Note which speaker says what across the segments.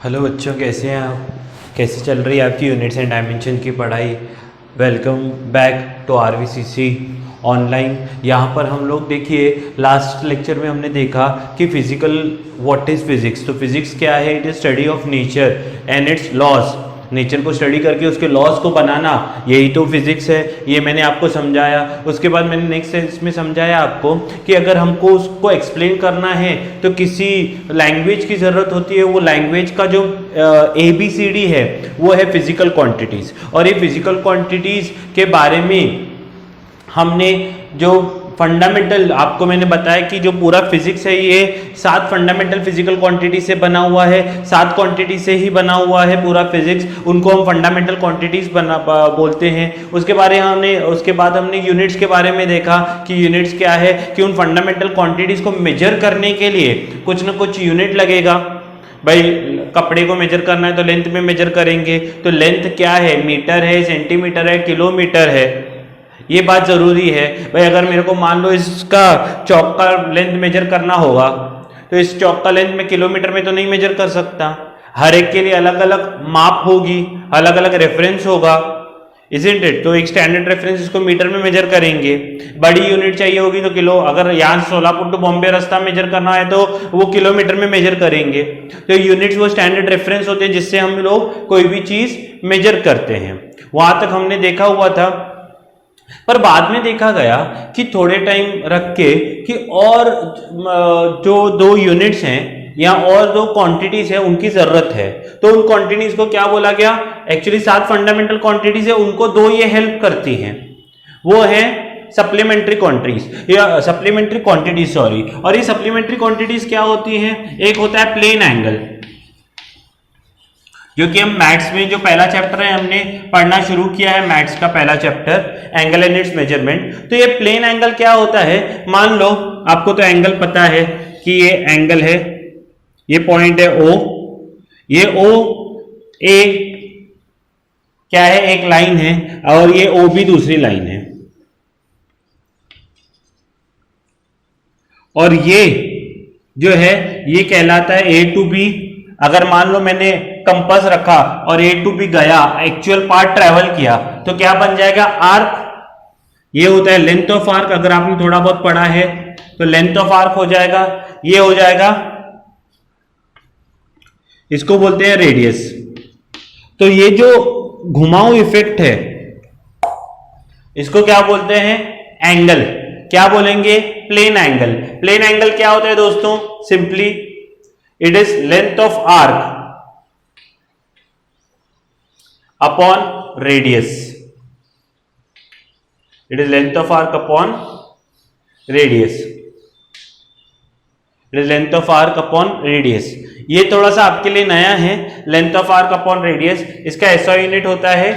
Speaker 1: Hello बच्चों, कैसे हैं आप? कैसे चल रही है आपकी यूनिट्स एंड डायमेंशन की पढ़ाई? Welcome back to RVCC online. यहाँ पर हम लोग देखिए लास्ट लेक्चर में हमने देखा कि फिजिकल व्हाट इज़ फिजिक्स। तो फिजिक्स क्या है? It is study of nature and its laws. Nature को स्टडी करके उसके लॉज को बनाना, यही तो फिजिक्स है। ये मैंने आपको समझाया। उसके बाद मैंने नेक्स्ट इसमें समझाया आपको कि अगर हमको उसको एक्सप्लेन करना है तो किसी लैंग्वेज की ज़रूरत होती है। वो लैंग्वेज का जो ABCD है वो है फिजिकल क्वांटिटीज़। और ये फिजिकल क्वांटिटीज़ के बारे में हमने जो फंडामेंटल आपको मैंने बताया कि जो पूरा फिजिक्स है ये 7 फंडामेंटल फिजिकल क्वांटिटी से बना हुआ है। 7 क्वांटिटी से ही बना हुआ है पूरा फिजिक्स। उनको हम फंडामेंटल क्वांटिटीज बोलते हैं। उसके बाद हमने यूनिट्स के बारे में देखा कि यूनिट्स क्या है, कि उन फंडामेंटल क्वांटिटीज को मेजर करने के लिए कुछ ना कुछ यूनिट लगेगा। भाई कपड़े को मेजर करना है तो लेंथ में मेजर करेंगे, तो लेंथ क्या है? मीटर है, सेंटीमीटर है, किलोमीटर है। ये बात जरूरी है। भाई अगर मेरे को मान लो इसका चौक का लेंथ मेजर करना होगा तो इस चौक का लेंथ में किलोमीटर में तो नहीं मेजर कर सकता। हर एक के लिए अलग अलग माप होगी, अलग अलग रेफरेंस होगा, इजंट इट? तो एक स्टैंडर्ड रेफरेंस इसको मीटर में मेजर करेंगे। बड़ी यूनिट चाहिए होगी तो किलो। अगर यहाँ से सोलापुर टू बॉम्बे रास्ता मेजर करना है तो वो किलोमीटर में मेजर करेंगे। तो यूनिट्स वो स्टैंडर्ड रेफरेंस होते हैं जिससे हम लोग कोई भी चीज मेजर करते हैं। वहां तक हमने देखा हुआ था। पर बाद में देखा गया कि थोड़े टाइम रख के कि और जो 2 यूनिट्स हैं या और 2 क्वांटिटीज है उनकी जरूरत है। तो उन क्वांटिटीज को क्या बोला गया? एक्चुअली 7 फंडामेंटल क्वांटिटीज है, उनको 2 ये हेल्प करती हैं। वो है सप्लीमेंट्री क्वांटिटीज या सप्लीमेंट्री क्वांटिटीज, सॉरी। और ये सप्लीमेंट्री क्वांटिटीज क्या होती हैं? एक होता है प्लेन एंगल, जो कि हम मैथ्स में जो पहला चैप्टर है हमने पढ़ना शुरू किया है, मैथ्स का पहला chapter angle and it's measurement. तो ये प्लेन एंगल क्या होता है? मान लो आपको तो एंगल पता है कि ये एंगल है, ये पॉइंट है O, ये OA क्या है? एक लाइन है, और ये OB दूसरी लाइन है। और ये जो है ये कहलाता है A to B। अगर मान लो मैंने कंपास रखा और A to B गया, एक्चुअल पार्ट ट्रेवल किया, तो क्या बन जाएगा? आर्क। ये होता है लेंथ ऑफ आर्क। अगर आपने थोड़ा बहुत पढ़ा है तो लेंथ ऑफ आर्क हो जाएगा। ये हो जाएगा, इसको बोलते हैं रेडियस। तो ये जो घुमाऊ इफेक्ट है इसको क्या बोलते हैं? एंगल। क्या बोलेंगे? Plane angle. प्लेन एंगल क्या होता है दोस्तों? Simply it is length of arc upon radius. It is length of arc upon radius. It is length of arc upon radius. ये थोड़ा सा आपके लिए नया है, length of arc upon radius. इसका ऐसा यूनिट होता है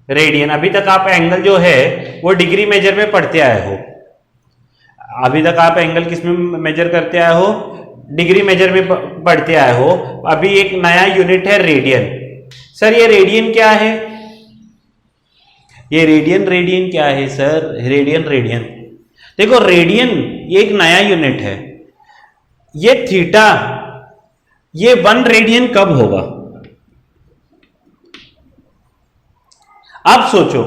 Speaker 1: रेडियन। अभी तक आप एंगल जो है वो डिग्री मेजर में पढ़ते आए हो। अभी तक आप एंगल किस में मेजर करते आए हो? डिग्री मेजर में पढ़ते आए हो। अभी एक नया यूनिट है रेडियन। सर ये रेडियन क्या है? ये रेडियन क्या है सर? रेडियन देखो, रेडियन ये एक नया यूनिट है। ये थीटा, ये 1 रेडियन कब होगा? अब सोचो,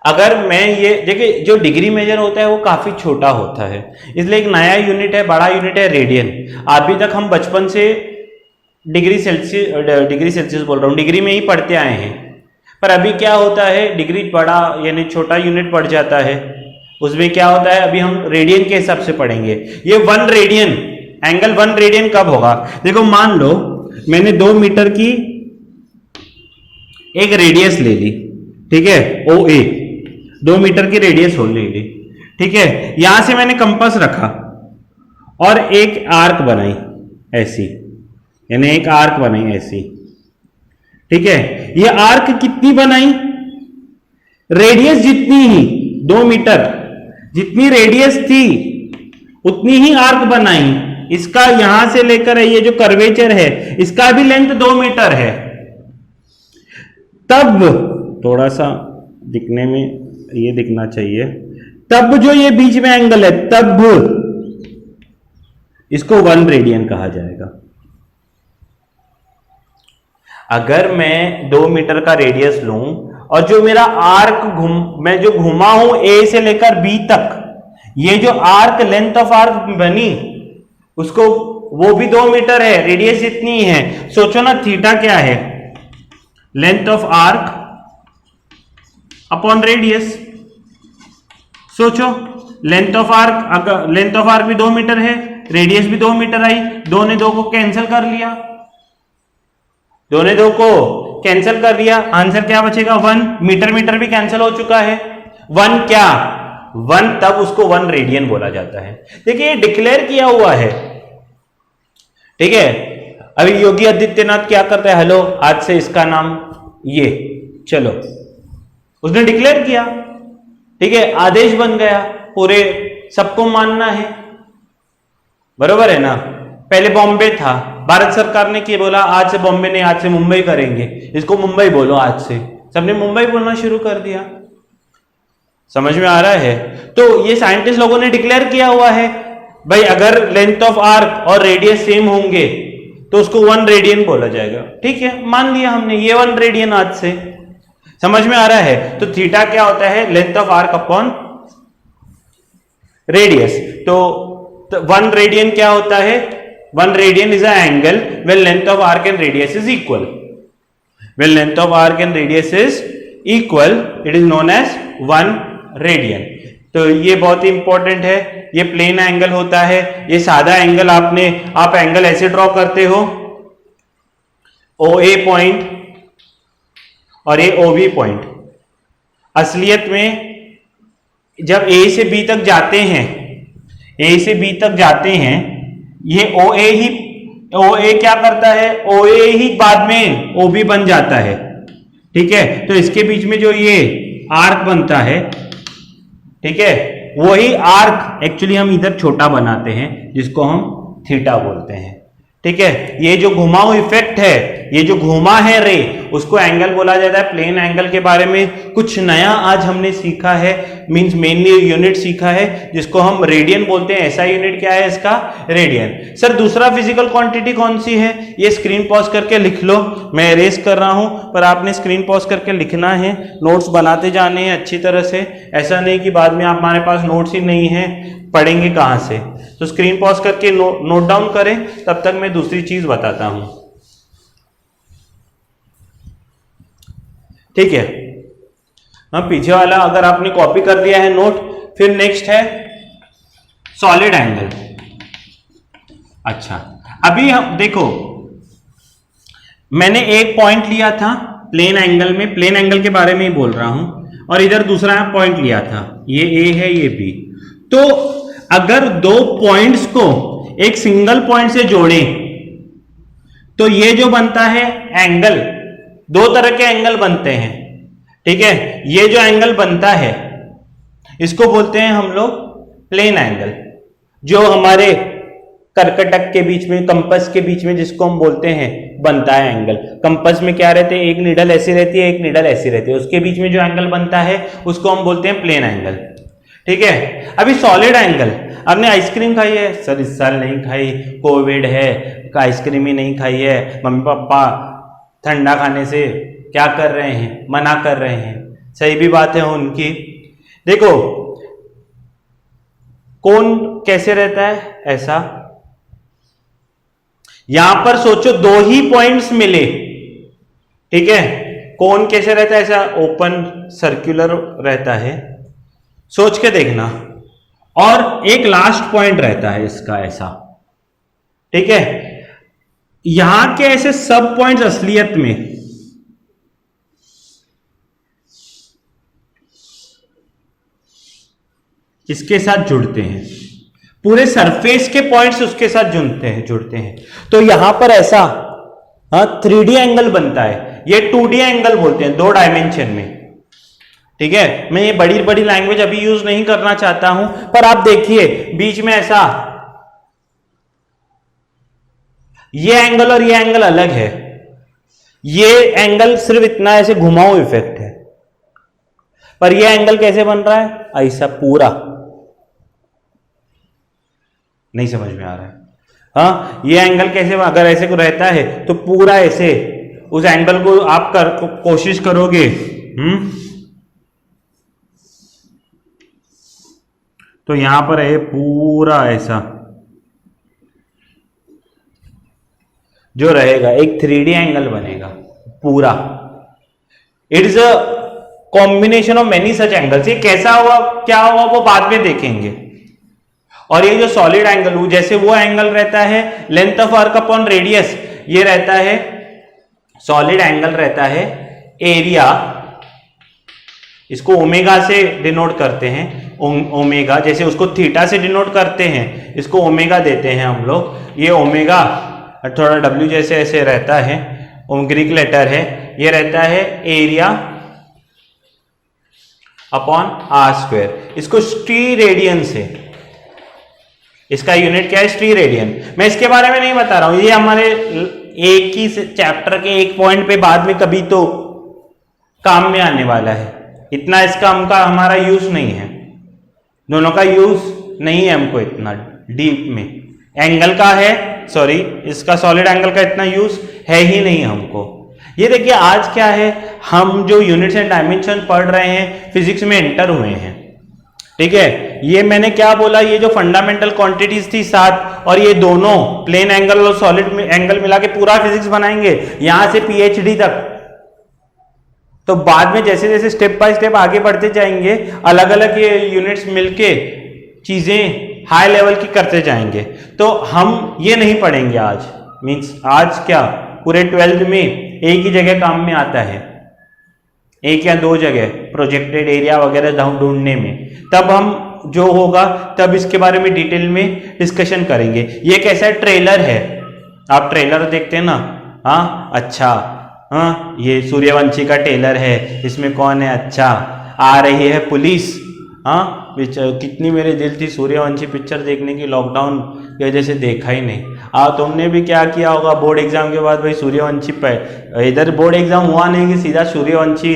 Speaker 1: अगर मैं ये देखिए, जो डिग्री मेजर होता है वो काफी छोटा होता है, इसलिए एक नया यूनिट है, बड़ा यूनिट है रेडियन। अभी तक हम बचपन से डिग्री सेल्सियस बोल रहा हूं, डिग्री में ही पढ़ते आए हैं। पर अभी क्या होता है, डिग्री बड़ा यानी छोटा यूनिट पड़ जाता है, उसमें क्या होता है अभी हम रेडियन के हिसाब से पढ़ेंगे। ये 1 रेडियन, एंगल 1 रेडियन कब होगा? देखो मान लो मैंने 2 मीटर की एक रेडियस ले ली, ठीक है, OA 2 मीटर की रेडियस हो ले ली, ठीक है। यहां से मैंने कंपास रखा और एक आर्क बनाई ऐसी, यानी एक आर्क बनाई ऐसी, ठीक है। ये आर्क कितनी बनाई? रेडियस जितनी ही, 2 मीटर जितनी रेडियस थी उतनी ही आर्क बनाई। इसका यहां से लेकर ये जो कर्वेचर है इसका भी लेंथ 2 मीटर है। तब थोड़ा सा दिखने में ये दिखना चाहिए, तब जो ये बीच में एंगल है तब इसको 1 रेडियन कहा जाएगा। अगर मैं 2 मीटर का रेडियस लूं और जो मेरा आर्क मैं जो घुमा हूं ए से लेकर बी तक, ये जो आर्क लेंथ ऑफ आर्क बनी उसको, वो भी 2 मीटर है, रेडियस इतनी है। सोचो ना थीटा क्या है, length of arc upon radius. सोचो लेंथ ऑफ आर्क, अगर लेंथ ऑफ आर्क भी 2 मीटर है, रेडियस भी 2 मीटर आई, 2 ने 2 को कैंसिल कर लिया, 2 ने 2 को कैंसिल कर लिया, आंसर क्या बचेगा 1। मीटर मीटर भी कैंसिल हो चुका है, 1 क्या 1, तब उसको 1 रेडियन बोला जाता है। देखिए ये डिक्लेयर किया हुआ है, ठीक है। अभी योगी आदित्यनाथ क्या करता है, हेलो आज से इसका नाम ये, चलो उसने डिक्लेयर किया, ठीक है, आदेश बन गया, पूरे सबको मानना है, बरोबर है ना। पहले बॉम्बे था, भारत सरकार ने क्या बोला, आज से बॉम्बे नहीं, आज से मुंबई करेंगे, इसको मुंबई बोलो आज से, सबने मुंबई बोलना शुरू कर दिया। समझ में आ रहा है। तो ये साइंटिस्ट लोगों ने डिक्लेयर किया हुआ है भाई, अगर लेंथ ऑफ आर्क और रेडियस सेम होंगे तो उसको 1 रेडियन बोला जाएगा, ठीक है, मान लिया हमने ये 1 रेडियन आज से। समझ में आ रहा है। तो थीटा क्या होता है, length of arc upon radius. तो 1 रेडियन क्या होता है, 1 radian is a angle when length of arc and radius is equal. When length of arc and radius is equal, it is known as 1 radian. तो ये बहुत ही important है। ये plane angle होता है, ये सादा एंगल आप एंगल ऐसे ड्रॉ करते हो, ओ ए पॉइंट और ये ओ बी पॉइंट। असलियत में जब ए से बी तक जाते हैं, ए से बी तक जाते हैं, ये ओ ए क्या करता है, ओ ए ही बाद में ओ बी बन जाता है, ठीक है। तो इसके बीच में जो ये आर्क बनता है, ठीक है, वही आर्क एक्चुअली हम इधर छोटा बनाते हैं जिसको हम थीटा बोलते हैं, ठीक है। ये जो घुमाव इफेक्ट है, ये जो घुमा है रे, उसको एंगल बोला जाता है। प्लेन एंगल के बारे में कुछ नया आज हमने सीखा है, मींस मेनली यूनिट सीखा है जिसको हम रेडियन बोलते हैं। ऐसा यूनिट क्या है इसका, रेडियन। सर दूसरा फिजिकल क्वांटिटी कौन सी है, ये स्क्रीन पॉज करके लिख लो, मैं इरेज कर रहा हूं पर आपने स्क्रीन पॉज करके लिखना है, नोट्स बनाते जाने हैं अच्छी तरह से। ऐसा नहीं कि बाद में हमारे पास नोट्स ही नहीं है, पढ़ेंगे कहां से। तो स्क्रीन पॉज करके नोट डाउन करें, तब तक मैं दूसरी चीज बताता हूं, ठीक है। हम पीछे वाला अगर आपने कॉपी कर दिया है नोट, फिर नेक्स्ट है सॉलिड एंगल। अच्छा अभी हम देखो, मैंने एक पॉइंट लिया था प्लेन एंगल में, प्लेन एंगल के बारे में ही बोल रहा हूं, और इधर दूसरा पॉइंट लिया था, ये ए है ये बी। तो अगर 2 पॉइंट्स को एक सिंगल पॉइंट से जोड़ें तो ये जो बनता है एंगल, 2 तरह के एंगल बनते हैं, ठीक है। ये जो एंगल बनता है इसको बोलते हैं हम लोग प्लेन एंगल, जो हमारे कर्कटक के बीच में, कंपस के बीच में जिसको हम बोलते हैं बनता है एंगल। कंपस में क्या रहते हैं, एक नीडल ऐसी रहती है, एक नीडल ऐसी रहती है, उसके बीच में जो एंगल बनता है उसको हम बोलते हैं प्लेन एंगल, ठीक है। अभी सॉलिड एंगल, आपने आइसक्रीम खाई है, सर इस साल नहीं खाई, कोविड है, आइसक्रीम ही नहीं खाई है, मम्मी पापा ठंडा खाने से क्या कर रहे हैं, मना कर रहे हैं, सही भी बात है उनकी। देखो कोन कैसे रहता है, ऐसा, यहां पर सोचो 2 ही पॉइंट्स मिले, ठीक है। कोन कैसे रहता है, ऐसा ओपन सर्कुलर रहता है, सोच के देखना, और एक लास्ट पॉइंट रहता है इसका ऐसा, ठीक है। यहां के ऐसे सब पॉइंट्स असलियत में इसके साथ जुड़ते हैं, पूरे सरफेस के पॉइंट्स उसके साथ जुड़ते हैं। तो यहां पर ऐसा 3D एंगल बनता है, ये 2D एंगल बोलते हैं, 2 डायमेंशन में, ठीक है। मैं ये बड़ी बड़ी लैंग्वेज अभी यूज नहीं करना चाहता हूं, पर आप देखिए बीच में ऐसा, ये एंगल और ये एंगल अलग है, ये एंगल सिर्फ इतना ऐसे घुमाऊ इफेक्ट है, पर ये एंगल कैसे बन रहा है, ऐसा पूरा, नहीं समझ में आ रहा है। हाँ, ये एंगल कैसे, अगर ऐसे को रहता है तो पूरा ऐसे, उस एंगल को आप कोशिश करोगे तो यहां पर है पूरा ऐसा जो रहेगा एक 3D एंगल बनेगा पूरा। It is a combination of many such angles. ये कैसा हुआ क्या हुआ वो बाद में देखेंगे। और ये जो सॉलिड एंगल जैसे वो एंगल रहता है length of arc upon radius, ये रहता है सॉलिड एंगल रहता है एरिया, इसको ओमेगा से डिनोट करते हैं। ओमेगा जैसे उसको थीटा से डिनोट करते हैं, इसको ओमेगा देते हैं हम लोग। ये ओमेगा थोड़ा डब्ल्यू जैसे ऐसे रहता है, ग्रीक लेटर है, ये रहता है एरिया अपॉन आर स्क्वायर। इसको स्ट्री रेडियन से, इसका यूनिट क्या है स्ट्री रेडियन। मैं इसके बारे में नहीं बता रहा हूं, ये हमारे एक ही चैप्टर के एक पॉइंट पे बाद में कभी तो काम में आने वाला है। इतना इसका हमारा यूज नहीं है, दोनों का यूज नहीं है हमको इतना डीप में। एंगल का है, सॉरी इसका सॉलिड एंगल का इतना यूज है ही नहीं हमको। ये देखिए आज क्या है, हम जो यूनिट्स एंड डायमेंशन पढ़ रहे हैं फिजिक्स में एंटर हुए हैं, ठीक है। ये मैंने क्या बोला, ये जो फंडामेंटल क्वांटिटीज थी 7 और ये दोनों प्लेन एंगल और सॉलिड एंगल मिला के पूरा फिजिक्स बनाएंगे यहां से पीएचडी तक। तो बाद में जैसे जैसे स्टेप बाय स्टेप आगे बढ़ते जाएंगे, अलग अलग ये यूनिट्स मिलके चीजें हाई लेवल की करते जाएंगे। तो हम ये नहीं पढ़ेंगे आज, मींस आज क्या पूरे 12th में एक ही जगह काम में आता है, एक या दो जगह प्रोजेक्टेड एरिया वगैरह ढूंढने में। तब हम जो होगा तब इसके बारे में डिटेल में डिस्कशन करेंगे। ये कैसा ट्रेलर है, आप ट्रेलर देखते हैं ना, हाँ अच्छा, हाँ ये सूर्यवंशी का ट्रेलर है, इसमें कौन है, अच्छा आ रही है पुलिस। हाँ कितनी मेरी दिल थी सूर्यवंशी पिक्चर देखने की, लॉकडाउन की वजह से देखा ही नहीं। तुमने भी क्या किया होगा बोर्ड एग्जाम के बाद भाई सूर्यवंशी पे, इधर बोर्ड एग्जाम हुआ नहीं कि सीधा सूर्यवंशी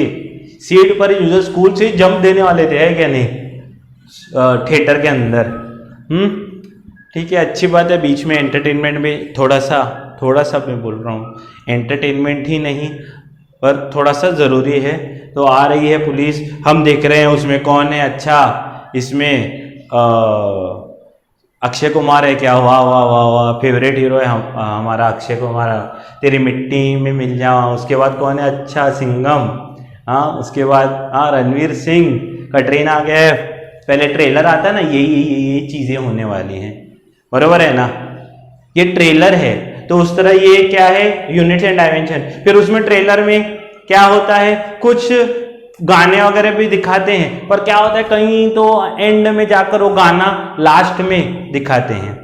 Speaker 1: सीट पर ही, स्कूल से जंप देने वाले थे, है क्या नहीं, थिएटर के अंदर। ठीक है, अच्छी बात है। बीच में एंटरटेनमेंट में थोड़ा सा मैं बोल रहा हूँ, एंटरटेनमेंट ही नहीं पर थोड़ा सा ज़रूरी है। तो आ रही है पुलिस, हम देख रहे हैं उसमें कौन है, अच्छा इसमें अक्षय कुमार है क्या, वाह वाह वाह वाह, फेवरेट हीरो है हमारा अक्षय कुमार, तेरी मिट्टी में मिल जाऊँ। उसके बाद कौन है, अच्छा सिंघम, हाँ उसके बाद हाँ रणवीर सिंह, कटरीना कैफ। पहले ट्रेलर आता है ना, यही चीज़ें होने वाली हैं, बरोबर है ना। ये ट्रेलर है, तो उस तरह ये क्या है यूनिट्स एंड डायमेंशन। फिर उसमें ट्रेलर में क्या होता है, कुछ गाने वगैरह भी दिखाते हैं, पर क्या होता है कहीं तो एंड में जाकर वो गाना लास्ट में दिखाते हैं।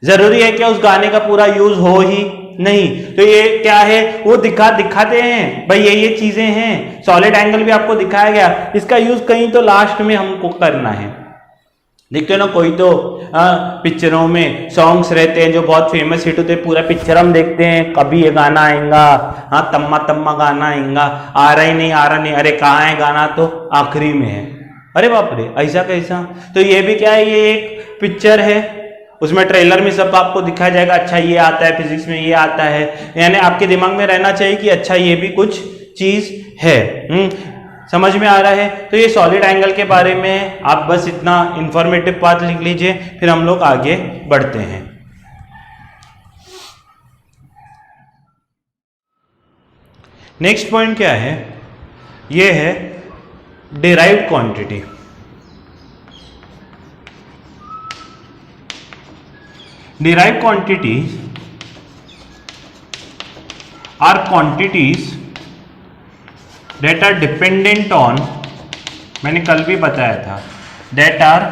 Speaker 1: जरूरी है क्या उस गाने का पूरा यूज हो ही नहीं। तो ये क्या है, वो दिखाते हैं भाई ये चीजें हैं, सॉलिड एंगल भी आपको दिखाया गया, इसका यूज कहीं तो लास्ट में हमको करना है। देखते हो ना, कोई तो पिक्चरों में सॉन्ग्स रहते हैं जो बहुत फेमस हिट होते हैं, पूरा पिक्चर हम देखते हैं, कभी ये गाना आएगा, हाँ तम्मा तम्मा गाना आएगा, आ रहा ही नहीं, अरे कहाँ है गाना, तो आखिरी में है, अरे बाप रे ऐसा कैसा। तो ये भी क्या है, ये एक पिक्चर है, उसमें ट्रेलर में सब आपको दिखाया जाएगा, अच्छा ये आता है फिजिक्स में, ये आता है, यानी आपके दिमाग में रहना चाहिए कि अच्छा ये भी कुछ चीज है। समझ में आ रहा है। तो ये सॉलिड एंगल के बारे में आप बस इतना इंफॉर्मेटिव बात लिख लीजिए, फिर हम लोग आगे बढ़ते हैं। नेक्स्ट पॉइंट क्या है, ये है derived quantity. Derived quantities are quantities that are dependent on, मैंने कल भी बताया था, that are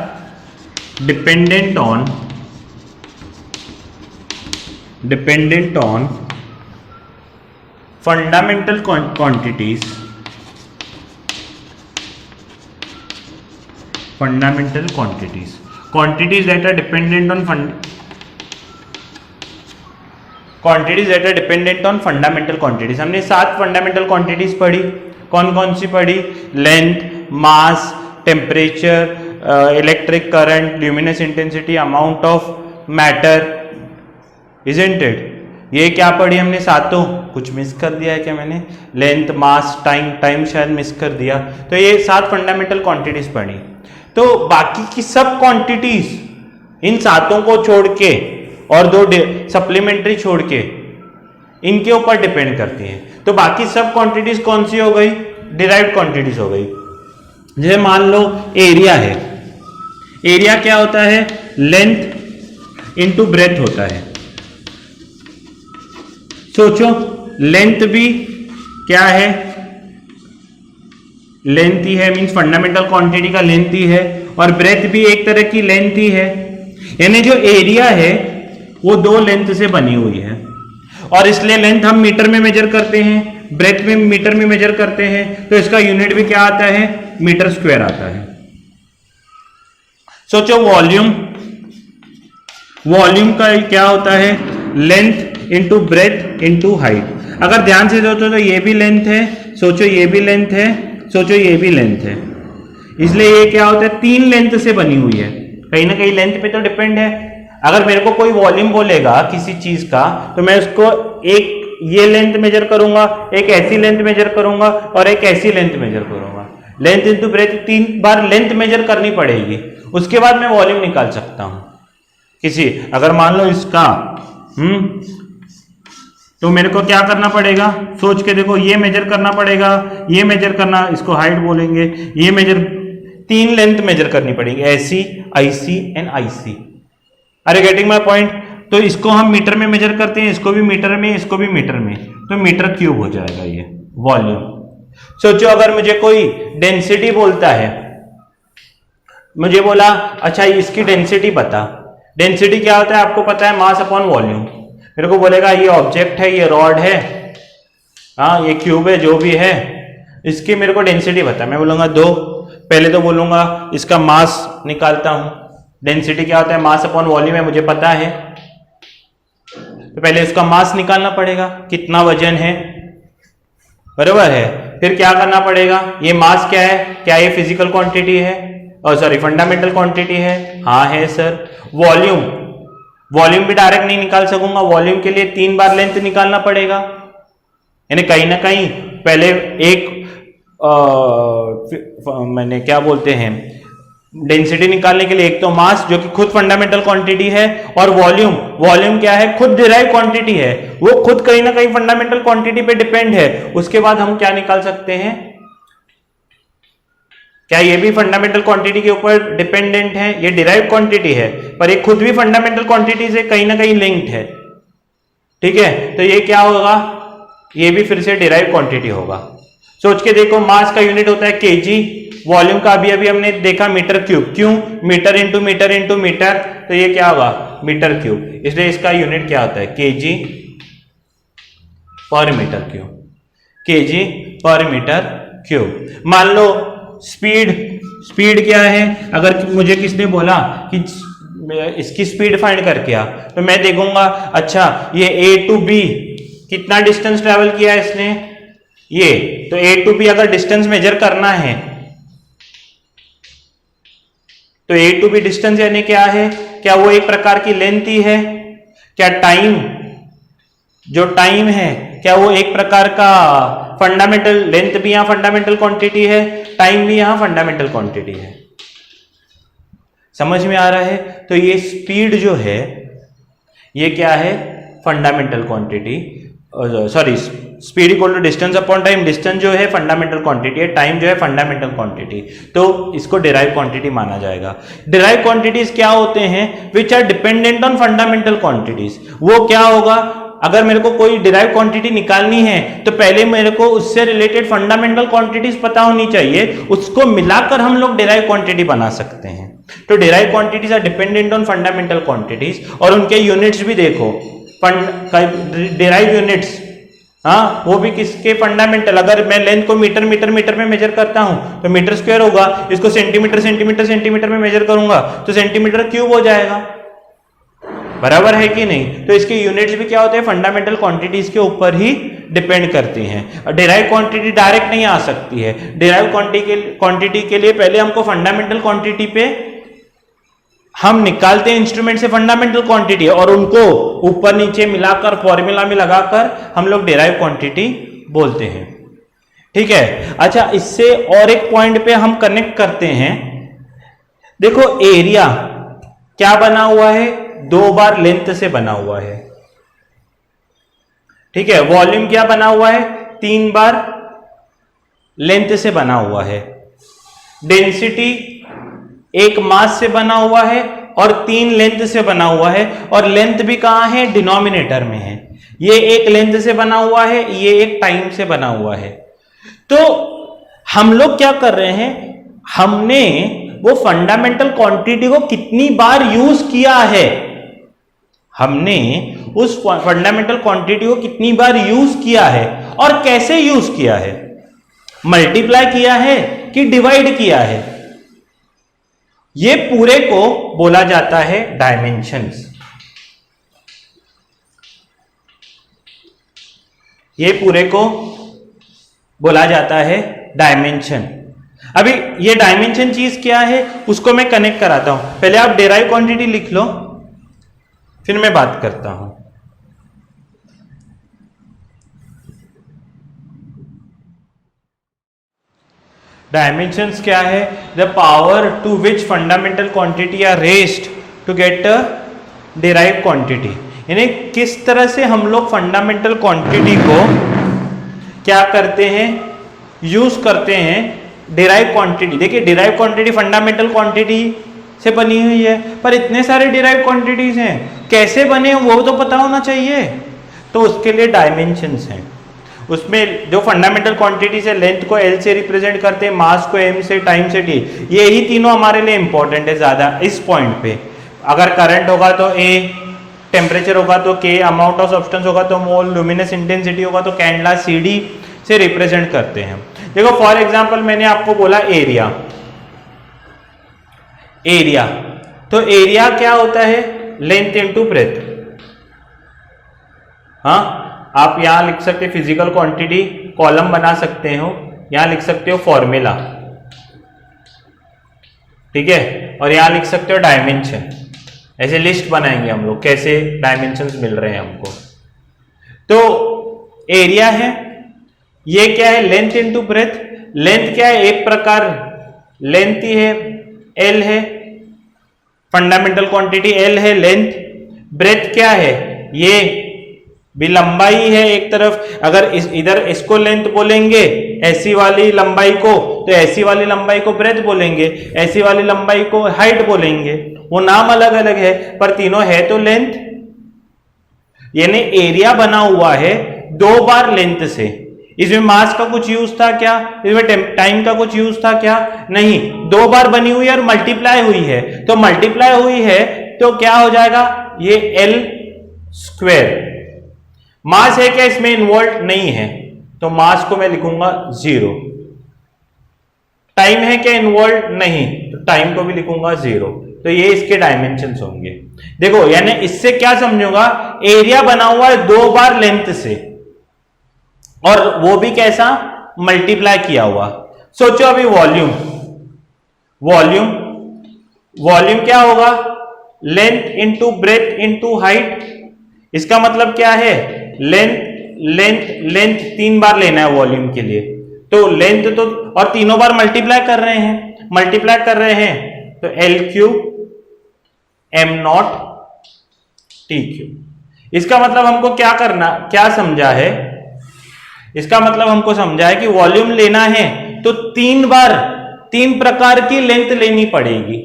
Speaker 1: dependent on fundamental quantities that are dependent on fundamental quantities. हमने 7 फंडामेंटल क्वांटिटीज पढ़ी, कौन कौन सी पढ़ी, length, mass, temperature, electric current, luminous intensity, amount of matter, isn't it, ये क्या पढ़ी हमने सातों, कुछ मिस कर दिया है क्या मैंने? लेंथ, मास, टाइम शायद मिस कर दिया। तो ये 7 फंडामेंटल क्वांटिटीज पढ़ी। तो बाकी की सब क्वांटिटीज इन सातों को छोड़ के और 2 सप्लीमेंट्री छोड़ के इनके ऊपर डिपेंड करती हैं। तो बाकी सब क्वांटिटीज कौन सी हो गई? डिराइव्ड क्वांटिटीज हो गई। जैसे मान लो एरिया है, एरिया क्या होता है? लेंथ इंटू ब्रेथ होता है। सोचो, लेंथ भी क्या है? लेंथ ही है, मींस फंडामेंटल क्वांटिटी का लेंथ ही है, और ब्रेथ भी एक तरह की लेंथ ही है। यानी जो एरिया है वो 2 लेंथ से बनी हुई है, और इसलिए लेंथ हम मीटर में मेजर करते हैं, ब्रेथ में मीटर में मेजर करते हैं। तो इसका यूनिट भी क्या आता है? मीटर स्क्वायर आता है। सोचो वॉल्यूम, वॉल्यूम का क्या होता है? Length into breadth into height. अगर ध्यान से सोचो तो ये भी लेंथ है, सोचो ये भी लेंथ है, सोचो ये भी लेंथ है। इसलिए ये क्या होता है? 3 लेंथ से बनी हुई है। कहीं ना कहीं लेंथ पे तो डिपेंड है। अगर मेरे को कोई वॉल्यूम बोलेगा किसी चीज का, तो मैं उसको एक ये लेंथ मेजर करूंगा, एक ऐसी लेंथ मेजर करूंगा, और एक ऐसी लेंथ मेजर करूंगा। लेंथ इंटू ब्रेथ 3 बार लेंथ मेजर करनी पड़ेगी, उसके बाद मैं वॉल्यूम निकाल सकता हूं किसी। अगर मान लो इसका तो मेरे को क्या करना पड़ेगा? सोच के देखो, ये मेजर करना पड़ेगा, ये मेजर करना, इसको हाइट बोलेंगे, ये मेजर, 3 लेंथ मेजर करनी पड़ेगी, ऐसी, आईसी एंड आईसी। अरे गेटिंग माय पॉइंट? तो इसको हम मीटर में मेजर करते हैं, इसको भी मीटर में, इसको भी मीटर में, तो मीटर क्यूब हो जाएगा ये वॉल्यूम। सोचो अगर मुझे कोई डेंसिटी बोलता है, मुझे बोला अच्छा इसकी डेंसिटी बता। डेंसिटी क्या होता है आपको पता है? Mass upon volume. मेरे को बोलेगा ये ऑब्जेक्ट है, ये रॉड है, हाँ ये क्यूब है, जो भी है, इसकी मेरे को डेंसिटी बता। मैं बोलूंगा 2। पहले तो बोलूंगा इसका मास निकालता हूं। डेंसिटी क्या होता है? मास अपॉन वॉल्यूम है, मुझे पता है। तो पहले उसका मास निकालना पड़ेगा, कितना वजन है, बराबर है। फिर क्या करना पड़ेगा? ये मास क्या है? क्या ये फिजिकल क्वांटिटी है? और सॉरी फंडामेंटल क्वांटिटी है? हाँ है सर। वॉल्यूम, वॉल्यूम भी डायरेक्ट नहीं निकाल सकूंगा, वॉल्यूम के लिए 3 बार लेंथ निकालना पड़ेगा। यानी कहीं ना कहीं पहले एक मैंने क्या बोलते हैं, डेंसिटी निकालने के लिए एक तो मास जो कि खुद फंडामेंटल क्वांटिटी है, और वॉल्यूम, वॉल्यूम क्या है? खुद डिराइव क्वांटिटी है, वो खुद कहीं ना कहीं फंडामेंटल क्वांटिटी पे डिपेंड है। उसके बाद हम क्या निकाल सकते हैं? क्या ये भी फंडामेंटल क्वांटिटी के ऊपर डिपेंडेंट है? ये डिराइव क्वांटिटी है, पर ये खुद भी फंडामेंटल क्वांटिटी से कहीं ना कहीं लिंक्ड है। ठीक है, तो ये क्या होगा? ये भी फिर से डिराइव क्वांटिटी होगा। सोच के देखो, मास का यूनिट होता है केजी, वॉल्यूम का अभी अभी हमने देखा मीटर क्यूब। क्यों? Metre into metre into metre, तो ये क्या होगा? Metre cube. इसलिए इसका यूनिट क्या होता है? KG per metre cube. KG per metre cube. मान लो स्पीड, स्पीड क्या है? अगर मुझे किसने बोला कि इसकी स्पीड फाइंड करके आ, तो मैं देखूंगा अच्छा ये ए टू बी कितना डिस्टेंस ट्रेवल किया है इसने, ये तो ए टू बी अगर डिस्टेंस मेजर करना है तो ए टू बी डिस्टेंस यानी क्या है? क्या वो एक प्रकार की लेंथ ही है? क्या टाइम, जो टाइम है क्या वो एक प्रकार का फंडामेंटल, लेंथ भी यहां फंडामेंटल क्वांटिटी है, टाइम भी यहां फंडामेंटल क्वांटिटी है। समझ में आ रहा है? तो ये स्पीड जो है ये क्या है? Fundamental quantity, sorry speed equal to distance upon time. Distance जो है फंडामेंटल क्वांटिटी है, टाइम जो है फंडामेंटल क्वांटिटी, तो इसको डिराइव क्वांटिटी माना जाएगा। डिराइव क्वांटिटीज क्या होते हैं? Which are dependent on fundamental quantities. वो क्या होगा? अगर मेरे को कोई डिराइव क्वांटिटी निकालनी है तो पहले मेरे को उससे रिलेटेड फंडामेंटल क्वांटिटीज पता होनी चाहिए, उसको मिलाकर हम लोग डिराइव क्वांटिटी बना सकते हैं। तो derive quantities are dependent on fundamental quantities, और उनके यूनिट्स भी देखो, डिराइव यूनिट्स, हाँ वो भी किसके? फंडामेंटल। अगर मैं लेंथ को मीटर मीटर मीटर में मेजर करता हूं तो मीटर स्क्वायर होगा, इसको सेंटीमीटर सेंटीमीटर सेंटीमीटर में मेजर करूंगा तो सेंटीमीटर क्यूब हो जाएगा। बराबर है कि नहीं? तो इसके यूनिट्स भी क्या होते हैं? फंडामेंटल क्वांटिटीज के ऊपर ही डिपेंड करती हैं। डिराइव क्वांटिटी डायरेक्ट नहीं आ सकती है। डिराइव क्वांटिटी के लिए पहले हमको फंडामेंटल क्वांटिटी पे हम निकालते हैं इंस्ट्रूमेंट से फंडामेंटल क्वांटिटी और उनको ऊपर नीचे मिलाकर फॉर्मूला में लगाकर हम लोग डेराइव क्वांटिटी बोलते हैं। ठीक है, अच्छा इससे और एक पॉइंट पे हम कनेक्ट करते हैं। देखो एरिया क्या बना हुआ है, 2 बार लेंथ से बना हुआ है। ठीक है, वॉल्यूम क्या बना हुआ है, 3 बार लेंथ से बना हुआ है। डेंसिटी एक मास से बना हुआ है और 3 लेंथ से बना हुआ है, और लेंथ भी कहां है, डिनोमिनेटर में है। ये एक लेंथ से बना हुआ है, ये एक टाइम से बना हुआ है। तो हम लोग क्या कर रहे हैं, हमने वो फंडामेंटल क्वांटिटी को कितनी बार यूज किया है, हमने उस फंडामेंटल क्वांटिटी को कितनी बार यूज किया है और कैसे यूज किया है, मल्टीप्लाई किया है कि डिवाइड किया है, ये पूरे को बोला जाता है डायमेंशंस। ये पूरे को बोला जाता है डायमेंशन। अभी ये डायमेंशन चीज क्या है उसको मैं कनेक्ट कराता हूं। पहले आप डेराइव क्वांटिटी लिख लो, फिर मैं बात करता हूं। डायमेंशंस क्या है, the power to which fundamental quantity are raised to get a derive quantity. यानी किस तरह से हम लोग फंडामेंटल क्वांटिटी को क्या करते हैं, यूज करते हैं डिराइव क्वांटिटी। देखिए डिराइव क्वांटिटी फंडामेंटल क्वांटिटी से बनी हुई है, पर इतने सारे डिराइव क्वांटिटीज हैं, कैसे बने वो तो पता होना चाहिए। तो उसके लिए डायमेंशंस हैं। उसमें जो फंडामेंटल क्वांटिटीज है, लेंथ को एल से रिप्रेजेंट करते हैं, मास को एम से, टाइम से टी। ये ही तीनों हमारे लिए इंपॉर्टेंट है ज्यादा इस पॉइंट पे। अगर करंट होगा तो ए, टेम्परेचर होगा तो के, अमाउंट ऑफ सब्सटेंस होगा तो मोल, लुमिनस इंटेंसिटी होगा तो कैंडला, सीडी से रिप्रेजेंट करते हैं। देखो फॉर एग्जांपल मैंने आपको बोला एरिया। एरिया तो एरिया क्या होता है, लेंथ इनटू ब्रेथ। हाँ, आप यहां लिख सकते फिजिकल क्वांटिटी, कॉलम बना सकते हो, यहां लिख सकते हो फॉर्मूला, ठीक है, और यहां लिख सकते हो डायमेंशन। ऐसे लिस्ट बनाएंगे हम लोग कैसे डायमेंशंस मिल रहे हैं हमको। तो एरिया है, ये क्या है, लेंथ इनटू ब्रेथ। लेंथ क्या है, एक प्रकार लेंथ ही है, एल है, फंडामेंटल क्वांटिटी एल है लेंथ। ब्रेथ क्या है, ये भी लंबाई है एक तरफ। अगर इधर इसको लेंथ बोलेंगे, ऐसी वाली लंबाई को, तो ऐसी वाली लंबाई को ब्रेथ बोलेंगे, ऐसी वाली लंबाई को हाइट बोलेंगे। वो नाम अलग अलग है पर तीनों है तो लेंथ। यानी एरिया बना हुआ है 2 बार लेंथ से। इसमें मास का कुछ यूज था क्या, इसमें टाइम का कुछ यूज था क्या, नहीं। 2 बार बनी हुई है और मल्टीप्लाई हुई है, तो मल्टीप्लाई हुई है तो क्या हो जाएगा, ये एल स्क्वायर। मास है क्या इसमें इन्वॉल्व, नहीं है, तो मास को मैं लिखूंगा 0। टाइम है क्या इन्वॉल्व, नहीं, तो टाइम को भी लिखूंगा 0। तो ये इसके डायमेंशंस होंगे। देखो यानी इससे क्या समझूंगा, एरिया बना हुआ है 2 बार लेंथ से, और वो भी कैसा, मल्टीप्लाई किया हुआ। सोचो अभी वॉल्यूम, वॉल्यूम वॉल्यूम क्या होगा, length into breadth into height. इसका मतलब क्या है, लेंथ लेंथ लेंथ 3 बार लेना है वॉल्यूम के लिए, तो लेंथ तो, और तीनों बार मल्टीप्लाई कर रहे हैं, मल्टीप्लाई कर रहे हैं, तो L cube am not T cube. इसका मतलब हमको क्या करना, क्या समझा है, इसका मतलब हमको समझा है कि वॉल्यूम लेना है तो 3 बार 3 प्रकार की लेंथ लेनी पड़ेगी।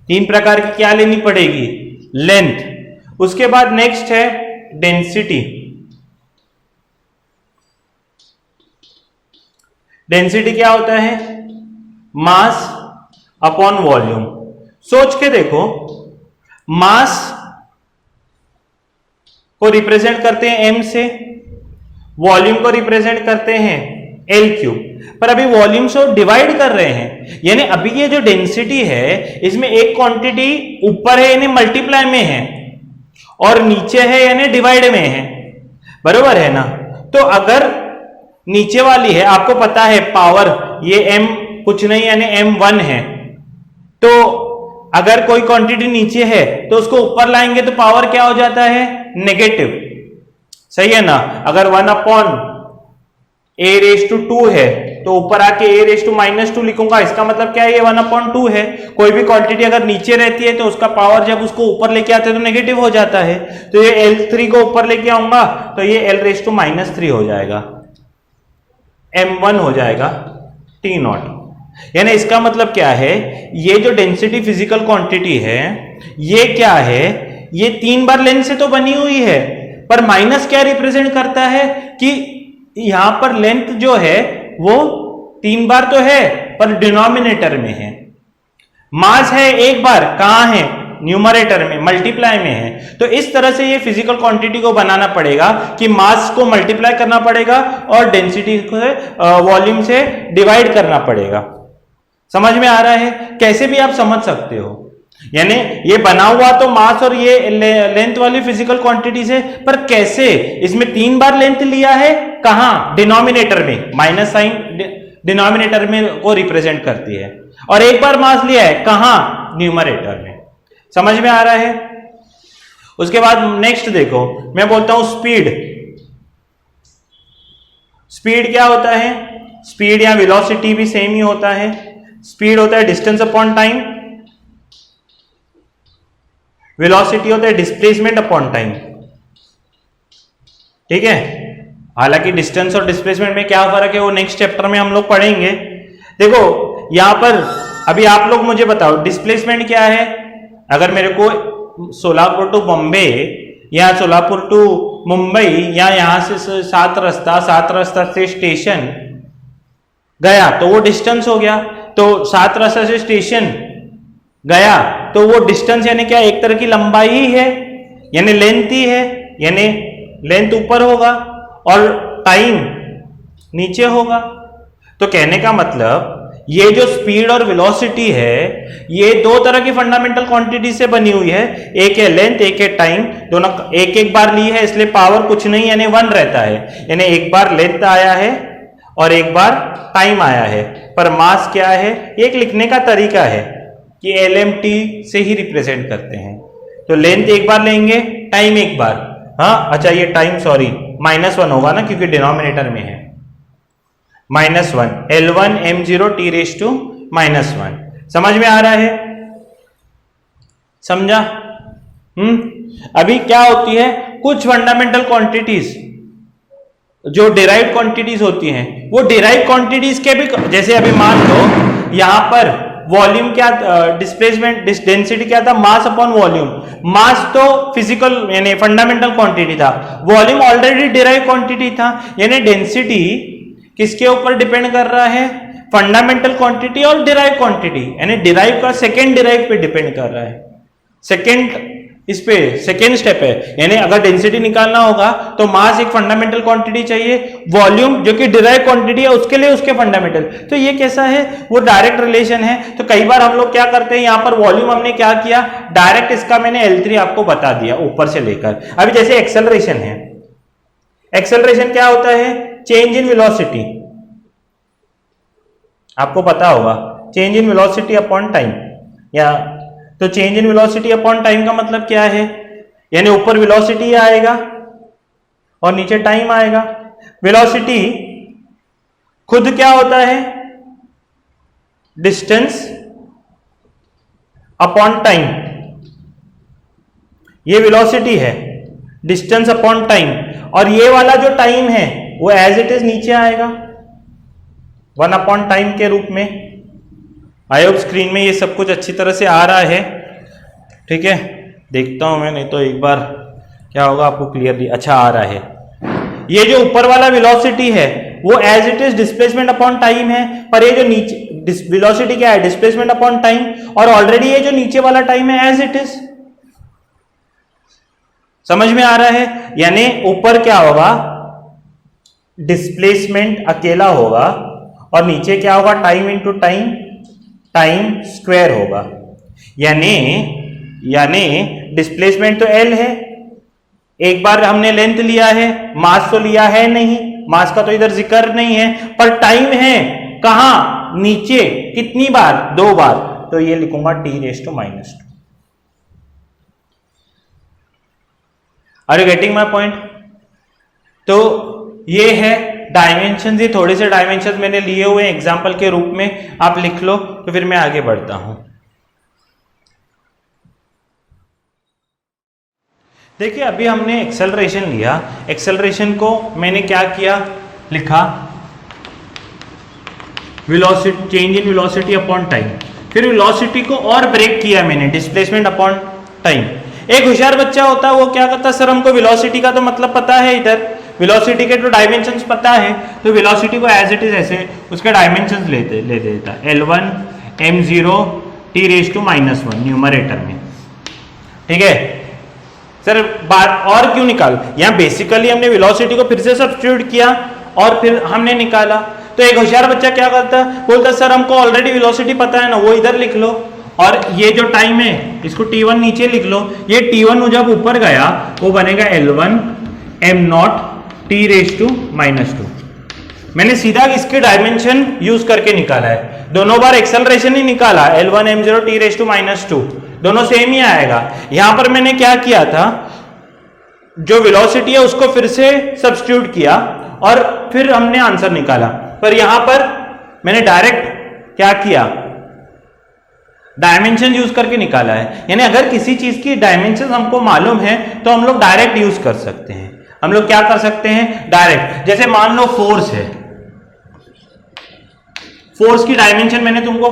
Speaker 1: 3 प्रकार की क्या लेनी पड़ेगी, लेंथ। उसके बाद नेक्स्ट है डेंसिटी। डेंसिटी क्या होता है, मास अपॉन वॉल्यूम। सोच के देखो, मास को रिप्रेजेंट करते हैं एम से, वॉल्यूम को रिप्रेजेंट करते हैं एल क्यूब, पर अभी वॉल्यूम से डिवाइड कर रहे हैं। यानी अभी ये जो डेंसिटी है इसमें एक क्वांटिटी ऊपर है यानी मल्टीप्लाई में है, और नीचे है यानी डिवाइड में है, बरोबर है ना। तो अगर नीचे वाली है, आपको पता है पावर, ये m कुछ नहीं यानी m1 है, तो अगर कोई क्वांटिटी नीचे है तो उसको ऊपर लाएंगे तो पावर क्या हो जाता है, नेगेटिव, सही है ना। अगर 1/a⁻² है तो ऊपर आके a⁻² लिखूंगा, इसका मतलब क्या है, ये 1/2 है। कोई भी क्वांटिटी अगर नीचे रहती है तो उसका पावर जब उसको ऊपर लेके आते हैं तो नेगेटिव हो जाता है। तो ये L3 को ऊपर लेके आऊंगा तो ये L⁻³ हो जाएगा, m1 हो जाएगा T0। यानी इसका मतलब क्या है, ये जो डेंसिटी फिजिकल क्वांटिटी है ये क्या है, ये 3 बार लेंथ से तो बनी हुई है, पर माइनस क्या रिप्रेजेंट करता है कि यहां पर लेंथ जो है वो 3 बार तो है पर डिनोमिनेटर में है, मास है एक बार, कहां है, न्यूमरेटर में, मल्टीप्लाई में है। तो इस तरह से ये फिजिकल क्वांटिटी को बनाना पड़ेगा कि मास को मल्टीप्लाई करना पड़ेगा और डेंसिटी को वॉल्यूम से डिवाइड करना पड़ेगा। समझ में आ रहा है, कैसे भी आप समझ सकते हो। यानी ये बना हुआ तो मास और ये लेंथ वाली फिजिकल क्वांटिटी से, पर कैसे, इसमें 3 बार लेंथ लिया है, कहां, डिनोमिनेटर में, माइनस साइन डिनोमिनेटर में को रिप्रेजेंट करती है, और एक बार मास लिया है, कहां, न्यूमरेटर में। समझ में आ रहा है। उसके बाद नेक्स्ट देखो, मैं बोलता हूं स्पीड। स्पीड क्या होता है, स्पीड या वेलोसिटी भी सेम ही होता है। स्पीड होता है डिस्टेंस अपॉन टाइम, वेलोसिटी होता है डिस्प्लेसमेंट अपॉन टाइम। ठीक है, हालांकि डिस्टेंस और डिस्प्लेसमेंट में क्या फर्क है वो नेक्स्ट चैप्टर में हम लोग पढ़ेंगे। देखो यहां पर अभी आप लोग मुझे बताओ डिस्प्लेसमेंट क्या है। अगर मेरे को सोलापुर टू बॉम्बे या सोलापुर टू मुंबई या यहां से सात रास्ता से स्टेशन गया तो वो डिस्टेंस हो गया। तो सात रास्ता से स्टेशन गया तो वो डिस्टेंस यानी क्या, एक तरह की लंबाई ही है, यानी लेंथ ही है, यानी लेंथ ऊपर होगा और टाइम नीचे होगा। तो कहने का मतलब ये जो स्पीड और वेलोसिटी है ये 2 तरह की फंडामेंटल क्वांटिटी से बनी हुई है, एक है लेंथ एक है टाइम। दोनों एक एक बार ली है इसलिए पावर कुछ नहीं यानी 1 रहता है, यानी एक बार लेंथ आया है और एक बार टाइम आया है। पर मास क्या है, एक लिखने का तरीका है कि LMT से ही रिप्रेजेंट करते हैं। तो लेंथ एक बार लेंगे, टाइम एक बार, हाँ अच्छा ये टाइम सॉरी -1 होगा ना क्योंकि डिनोमिनेटर में है, -1 L1 m0 T⁻⁻1। समझ में आ रहा है, समझा। अभी क्या होती है, कुछ फंडामेंटल क्वांटिटीज जो डिराइव्ड क्वांटिटीज होती हैं वो डिराइव्ड क्वांटिटीज के भी, जैसे अभी मान लो यहां पर वॉल्यूम क्या, डिस्प्लेसमेंट डेंसिटी क्या था, मास अपॉन वॉल्यूम। मास तो फिजिकल यानी फंडामेंटल क्वांटिटी था, वॉल्यूम ऑलरेडी डिराइव क्वांटिटी था, यानी डेंसिटी किसके ऊपर डिपेंड कर रहा है, फंडामेंटल क्वांटिटी और डिराइव क्वांटिटी, यानी डिराइव का सेकेंड डिराइव पे डिपेंड कर रहा है। सेकेंड इस पे सेकेंड स्टेप है, यानी अगर डेंसिटी निकालना होगा तो मास एक फंडामेंटल क्वांटिटी चाहिए, वॉल्यूम जो कि डिराइव क्वांटिटी है उसके लिए उसके फंडामेंटल। तो ये कैसा है, वो डायरेक्ट रिलेशन है। तो कई बार हम लोग क्या करते हैं, यहां पर वॉल्यूम हमने क्या किया, डायरेक्ट इसका मैंने L3 आपको बता दिया ऊपर से लेकर। अभी जैसे एक्सेलरेशन है, एक्सेलरेशन क्या होता है, चेंज इन वेलोसिटी, आपको पता होगा, change in velocity upon time. या तो change in velocity upon time का मतलब क्या है, यानी ऊपर वेलोसिटी आएगा और नीचे टाइम आएगा। वेलोसिटी खुद क्या होता है, डिस्टेंस अपॉन टाइम, ये वेलोसिटी है, डिस्टेंस अपॉन टाइम, और ये वाला जो टाइम है वो एज इट इज नीचे आएगा 1 अपॉन टाइम के रूप में। आई होप स्क्रीन में ये सब कुछ अच्छी तरह से आ रहा है। ठीक है, देखता हूं मैं, नहीं तो एक बार क्या होगा आपको क्लियरली, अच्छा आ रहा है। ये जो ऊपर वाला वेलोसिटी है वो as it is displacement upon time है, पर ये जो नीचे वेलोसिटी क्या है, डिस्प्लेसमेंट अपॉन टाइम, और ऑलरेडी ये जो नीचे वाला टाइम है एज इट इज। समझ में आ रहा है, यानी ऊपर क्या होगा, डिस्प्लेसमेंट अकेला होगा और नीचे क्या होगा, time into time, time square होगा। यानी डिस्प्लेसमेंट तो L है, एक बार हमने लेंथ लिया है, मास तो लिया है नहीं, मास का तो इधर जिक्र नहीं है, पर टाइम है कहां, नीचे, कितनी बार, 2 बार,
Speaker 2: तो ये लिखूंगा t⁻²। Are you getting my point? तो ये है डायमेंशन, ये थोड़े से डायमेंशन मैंने लिए हुए एग्जाम्पल के रूप में, आप लिख लो तो फिर मैं आगे बढ़ता हूं। देखिए अभी हमने एक्सेलरेशन लिया, एक्सेलरेशन को मैंने क्या किया, लिखा velocity, change in velocity upon time. फिर वेलोसिटी को और ब्रेक किया मैंने, डिस्प्लेसमेंट अपॉन टाइम। एक होशियार बच्चा होता है वो क्या करता है, सर हमको वेलोसिटी का तो मतलब पता है, इधर वेलोसिटी के तो डायमेंशंस पता है, तो वेलोसिटी को एज इट इज ऐसे उसके डायमेंशंस ले देता है, L1 m0 t⁻⁻1 न्यूमरेटर में। ठीक है सर, बात और क्यों निकाल, यहाँ बेसिकली हमने वेलोसिटी को फिर से सब्स्टिट्यूट किया और फिर हमने निकाला। तो एक होशियार बच्चा क्या करता, बोलता सर हमको ऑलरेडी वेलोसिटी पता है ना, वो इधर लिख लो, और ये जो टाइम है इसको t1 नीचे लिख लो। ये t1 जब ऊपर गया वो बनेगा L1 m0 t⁻²। मैंने सीधा इसके डायमेंशन यूज करके निकाला है, दोनों बार एक्सेलरेशन ही निकाला, L1 m0 t⁻², दोनों सेम ही आएगा। यहां पर मैंने क्या किया था, जो वेलोसिटी है उसको फिर से सब्स्टिट्यूट किया और फिर हमने आंसर निकाला। पर यहां पर मैंने डायरेक्ट क्या किया, डायमेंशन यूज करके निकाला है। यानी अगर किसी चीज की डायमेंशन हमको मालूम है तो हम लोग डायरेक्ट यूज कर सकते हैं। हम लोग क्या कर सकते हैं, डायरेक्ट। जैसे मान लो फोर्स है, फोर्स की डायमेंशन मैंने तुमको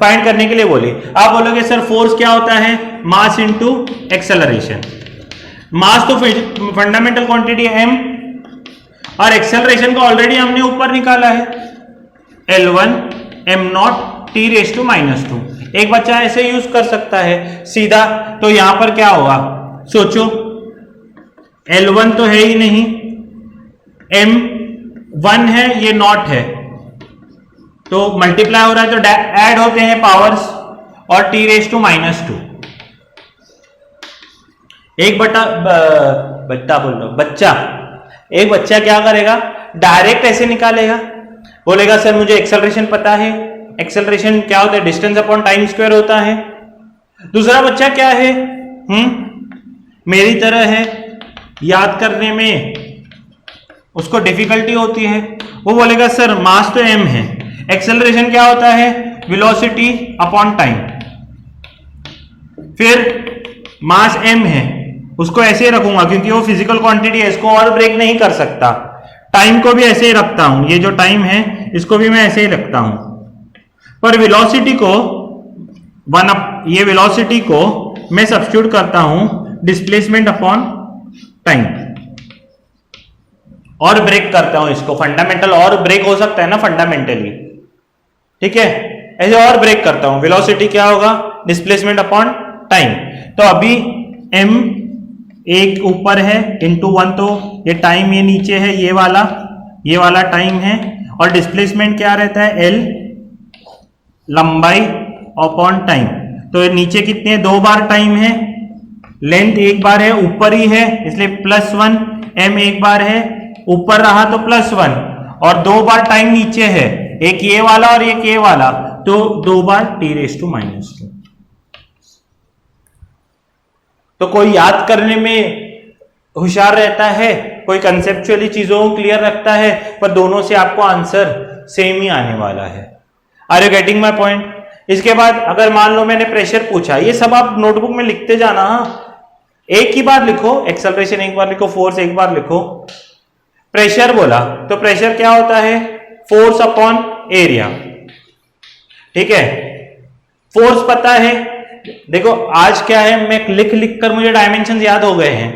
Speaker 2: फाइंड करने के लिए बोली, आप बोलोगे सर फोर्स क्या होता है, मास इनटू एक्सेलरेशन। मास तो फंडामेंटल क्वांटिटी है m, और एक्सेलरेशन को ऑलरेडी हमने ऊपर निकाला है, L1 m0 t⁻²। एक बच्चा ऐसे यूज कर सकता है सीधा। तो यहां पर क्या होगा, सोचो, L1 तो है ही नहीं, m1 है, ये नॉट है, तो मल्टीप्लाई हो रहा है तो ऐड होते हैं पावर्स, और t⁻²। एक एक बच्चा क्या करेगा, डायरेक्ट ऐसे निकालेगा, बोलेगा सर मुझे एक्सेलरेशन पता है, एक्सेलरेशन क्या होता है, डिस्टेंस अपॉन टाइम स्क्वायर होता है। दूसरा बच्चा क्या है, मेरी तरह है, याद करने में उसको डिफिकल्टी होती है, वो बोलेगा सर मास तो m है, एक्सेलरेशन क्या होता है, वेलोसिटी अपॉन टाइम, फिर मास m है, उसको ऐसे ही रखूंगा क्योंकि वो फिजिकल क्वांटिटी है, इसको और ब्रेक नहीं कर सकता। टाइम को भी ऐसे ही रखता हूं, ये जो टाइम है इसको भी मैं ऐसे ही रखता हूं, पर वेलोसिटी को ये वेलोसिटी को मैं सब्स्टिट्यूट करता हूं डिस्प्लेसमेंट अपॉन टाइम, और ब्रेक करता हूं इसको। फंडामेंटल और ब्रेक हो सकता है ना फंडामेंटली, ठीक है, ऐसे और ब्रेक करता हूं। वेलोसिटी क्या होगा, डिस्प्लेसमेंट अपॉन टाइम। तो अभी m एक ऊपर है इंटू 1, तो ये टाइम ये नीचे है, ये वाला टाइम है, और डिस्प्लेसमेंट क्या रहता है, L लंबाई अपॉन टाइम। तो ये नीचे कितने, 2 बार टाइम है, लेंथ एक बार है, ऊपर ही है इसलिए +1, m एक बार है, ऊपर रहा तो +1, और 2 बार टाइम नीचे है, एक ये वाला और एक ये वाला, तो 2 बार t⁻²। तो कोई याद करने में होशियार रहता है, कोई कंसेप्चुअली चीजों को क्लियर रखता है, पर दोनों से आपको आंसर सेम ही आने वाला है। Are you getting my point? इसके बाद अगर मान लो मैंने प्रेशर पूछा, ये सब आप नोटबुक में लिखते जाना, एक ही बार लिखो, एक्सेलरेशन एक बार लिखो, फोर्स एक बार लिखो। प्रेशर बोला तो प्रेशर क्या होता है, फोर्स अपॉन एरिया, ठीक है। फोर्स पता है, देखो आज क्या है, मैं लिख कर मुझे डायमेंशन याद हो गए हैं,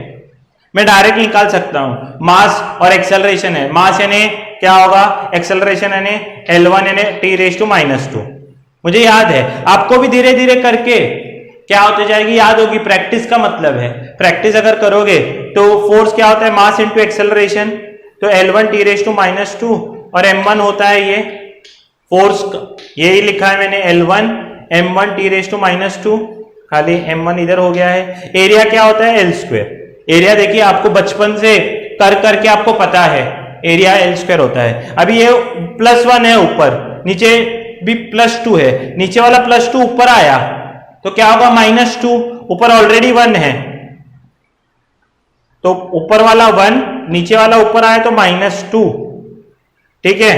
Speaker 2: मैं डायरेक्ट निकाल सकता हूं। मास और एक्सेलरेशन है, मास यानी क्या होगा, एक्सेलरेशन यानी L1 यानी t⁻²। मुझे याद है, आपको भी धीरे धीरे करके क्या होते जाएगी, याद होगी। प्रैक्टिस का मतलब है, प्रैक्टिस अगर करोगे तो फोर्स क्या होता है, मास इंटू एक्सेलरेशन, तो L1 t⁻², और m1 होता है ये फोर्स, यही लिखा है मैंने, L1 m1 t⁻², खाली m1 इधर हो गया है। एरिया क्या होता है, L²। एरिया देखिए आपको बचपन से कर करके आपको पता है, एरिया L² होता है। अभी ये +1 है ऊपर, नीचे भी +2 है, नीचे वाला +2 ऊपर आया तो क्या होगा -2, ऊपर ऑलरेडी 1 है तो ऊपर वाला 1, नीचे वाला ऊपर आया तो -2, ठीक है।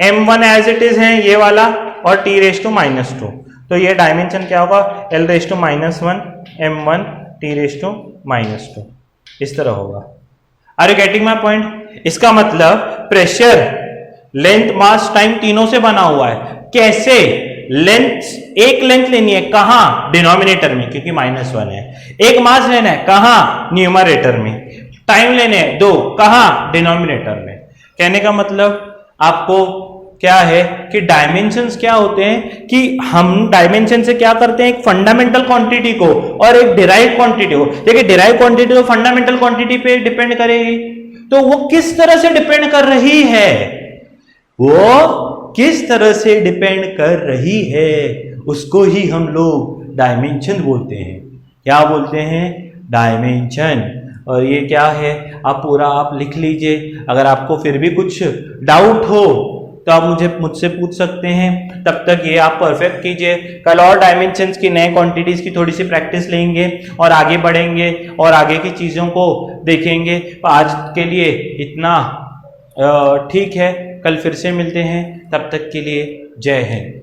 Speaker 2: m1 एज इट इज है ये वाला और t⁻², तो ये डायमेंशन क्या होगा l⁻⁻1 m1 t⁻², इस तरह होगा। Are you getting my point? इसका मतलब प्रेशर, लेंथ, मास, टाइम तीनों से बना हुआ है। कैसे? लेंथ, एक लेंथ लेनी है कहां? डिनोमिनेटर में, क्योंकि -1 है। एक मास लेना है कहां? न्यूमरेटर में। टाइम लेने हैं 2 कहां? डिनोमिनेटर में। कहने का मतलब आपको क्या है कि डायमेंशंस क्या होते हैं कि हम डायमेंशन से क्या करते हैं, एक फंडामेंटल क्वांटिटी को और एक डिराइव क्वांटिटी को। देखिए डिराइव क्वांटिटी तो फंडामेंटल क्वांटिटी पे डिपेंड करेगी, तो वो किस तरह से डिपेंड कर रही है, वो किस तरह से डिपेंड कर रही है उसको ही हम लोग डायमेंशन बोलते हैं। क्या बोलते हैं? डायमेंशन। और ये क्या है आप पूरा आप लिख लीजिए। अगर आपको फिर भी कुछ डाउट हो तो आप मुझसे पूछ सकते हैं। तब तक ये आप परफेक्ट कीजिए। कल और डायमेंशंस की, नए क्वांटिटीज की थोड़ी सी प्रैक्टिस लेंगे और आगे बढ़ेंगे और आगे की चीज़ों को देखेंगे। आज के लिए इतना ठीक है, कल फिर से मिलते हैं। तब तक के लिए जय हिंद।